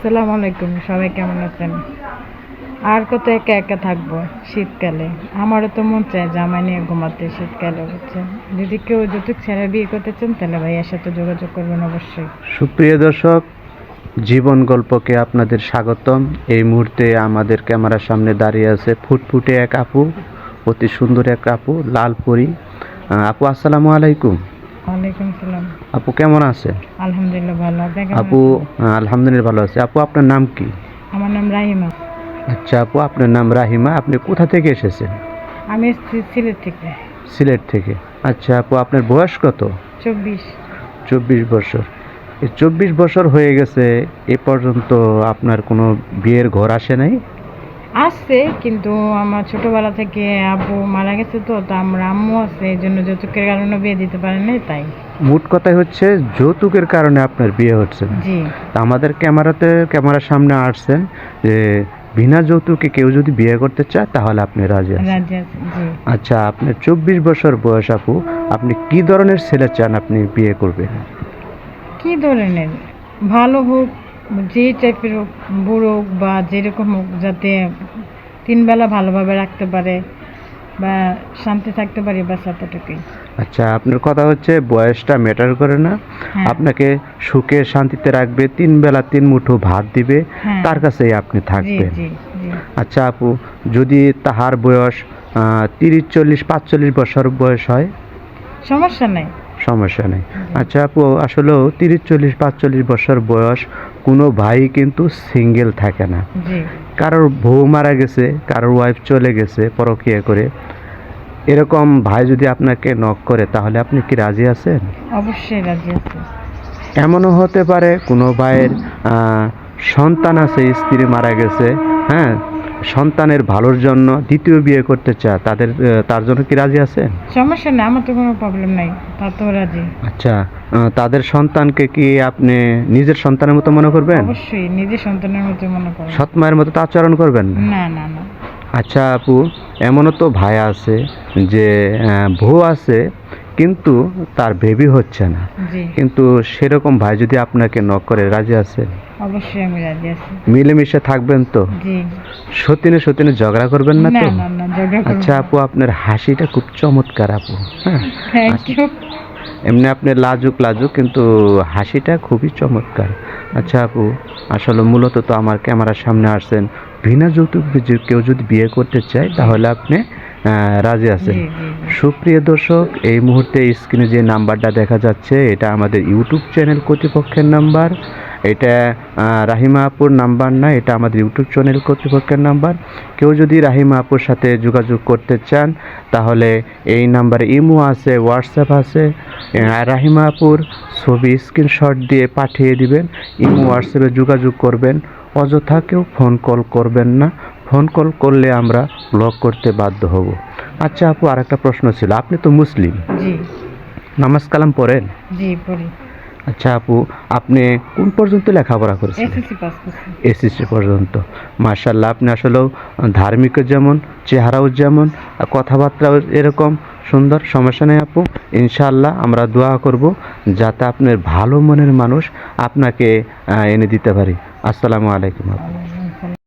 আসসালামু আলাইকুম, সবাই কেমন আছেন? আর কত একা একা থাকবো শীতকালে? আমারও তো মন চায় জামাই নিয়ে ঘুমাতে শীতকালে, বুঝছেন? যদি কেউ যৌতুক ছাড়া বিয়ে করতে চান তাহলে ভাইয়ার সাথে যোগাযোগ করবেন অবশ্যই। সুপ্রিয় দর্শক, জীবন গল্পকে আপনাদের স্বাগতম। এই মুহূর্তে আমাদের ক্যামেরার সামনে দাঁড়িয়ে আছে ফুটফুটে এক আপু, অতি সুন্দর এক আপু, লাল পরি। আপু আসসালামু আলাইকুম। ওয়ালাইকুম সালাম। আপু কেমন আছেন? আলহামদুলিল্লাহ ভালো, আপনি কেমন আপু আছেন? আলহামদুলিল্লাহ ভালো আছি। আপু আপনার নাম কি? আমার নাম রাহিমা। আচ্ছা আপু, আপনার নাম রাহিমা। আপনি কোথা থেকে এসেছেন? আমি এসেছি সিলেট থেকে। সিলেট থেকে। আচ্ছা আপু, আপনার বয়স কত? 24। 24 বছর। এই 24 বছর হয়ে গেছে, এ পর্যন্ত আপনার কোনো বিয়ের ঘর আসে নাই? আসছে, কিন্তু আমার ছোটবেলা থেকে আব্বু মারা গেছে, তো আমার আম্মু আছে, এই জন্য যৌতুকের কারণে বিয়ে দিতে পারে নাই, তাই। মোট কথাই হচ্ছে যৌতুকের কারণে আপনার বিয়ে হচ্ছে না। জি। তা আমাদের ক্যামেরার সামনে আসছেন যে বিনা যৌতুকে কেউ যদি বিয়ে করতে চায় তাহলে আপনি রাজি আছেন। রাজি আছে, জি। আচ্ছা, আপনার 24 বছর বয়স আপু, আপনি কি ধরনের ছেলে চান আপনি বিয়ে করবেন? কি ধরনের? ভালো হোক, যে টাইপের হোক, বুড়ো হোক বা যেরকম হোক, যাতে 3 বেলা ভালোভাবে রাখতে পারে বা শান্তি থাকতে পারি, বাস এতটুকুই। আচ্ছা, আপনার কথা হচ্ছে বয়সটা ম্যাটার করে না, হ্যাঁ। আপনাকে সুখে শান্তিতে রাখবে, 3 বেলা 3 মুঠো ভাত দিবে, হ্যাঁ। তার কাছেই আপনি জি থাকবেন। জি জি। আচ্ছা আপু, যদি তাহার বয়স 30, 40, 45 বছর বয়স হয়? সমস্যা নাই। সমস্যা নেই। আচ্ছা আপু, আসলেও 30, 40, 45 বছর বয়স কোনো ভাই কিন্তু সিঙ্গেল থাকে না। জি। কারোর বউ মারা গেছে, কারোর ওয়াইফ চলে গেছে পরকীয়া করে, এরকম ভাই যদি আপনাকে নক করে তাহলে আপনি কি রাজি আছেন? অবশ্যই রাজি আছি। এমনও হতে পারে কোনো ভাইয়ের সন্তান আছে, স্ত্রী মারা গেছে, হ্যাঁ, সন্তানের ভালোর জন্য দ্বিতীয় বিয়ে করতে চায়, তার জন্য কি রাজি আছেন? সমস্যা নেই, আমার তো কোনো প্রবলেম নাই, তা তো রাজি। আচ্ছা, তাদের সন্তানকে কি আপনি নিজের সন্তানের মতো মনে করবেন? অবশ্যই নিজের সন্তানের মতো মনে করো। সৎ মায়ের মতো তো আচরণ করবেন না? না না না। আচ্ছা আপু, এমনও তো ভাই আছে যে বউ আছে কিন্তু তার বেবি হচ্ছে না, জি। কিন্তু সেরকম ভাই যদি আপনাকে নক করে রাজি আছেন? অবশ্যই আমি রাজি আছি। মিলেমিশে থাকবেন তো? জি। সতীনে সতীনে ঝগড়া করবেন না না তো? না না, ঝগড়া করব আচ্ছা না। আপু, আপনার হাসিটা খুব চমৎকার আপু, হ্যাঁ। Thank you. এমনি আপনি লাজুক লাজুক, কিন্তু হাসিটা খুবই চমৎকার। আচ্ছা আপু, আসলে মূলত তো আমার ক্যামেরার সামনে আসছেন, বিনা যৌতুক কেউ যদি বিয়ে করতে চায় তাহলে আপনি রাজি আছেন। জি জি জি। সুপ্রিয় দর্শক, এই মুহূর্তে স্ক্রিনে যে নাম্বারটা দেখা যাচ্ছে এটা আমাদের ইউটিউব চ্যানেল কর্তৃপক্ষের নাম্বার। এটা রাহিমা আপুর নাম্বার না, এটা আমাদের ইউটিউব চ্যানেল কর্তৃপক্ষের নাম্বার। কেউ যদি রাহিমা আপুর সাথে যোগাযোগ করতে চান তাহলে এই নাম্বারে ইমো আছে, হোয়াটসঅ্যাপ আছে। রাহিমা আপুর ছবি স্ক্রিনশট দিয়ে পাঠিয়ে দিবেন, ইমো হোয়াটসঅ্যাপে যোগাযোগ করবেন। অযথা কেউ ফোন কল করবেন না, ফোন কল করলে আমরা ব্লক করতে বাধ্য হব। আচ্ছা আপু, আরেকটা প্রশ্ন ছিল, আপনি তো মুসলিম, জি নামাজ কালাম পড়েন? জি পড়ি। আচ্ছা আপু, আপনি কোন পর্যন্ত লেখাপড়া করেছেন? এসএসসি পাস করছি। এসএসসি পর্যন্ত। মাশাআল্লাহ, আপনি আসলেও ধার্মিকও যেমন, চেহারাও যেমন, কথাবার্তাও এরকম সুন্দর। সমস্যা নেই আপু, ইনশাআল্লাহ আমরা দোয়া করব যাতে আপনার ভালো মনের মানুষ আপনাকে এনে দিতে পারি। আসসালামু আলাইকুম আপু।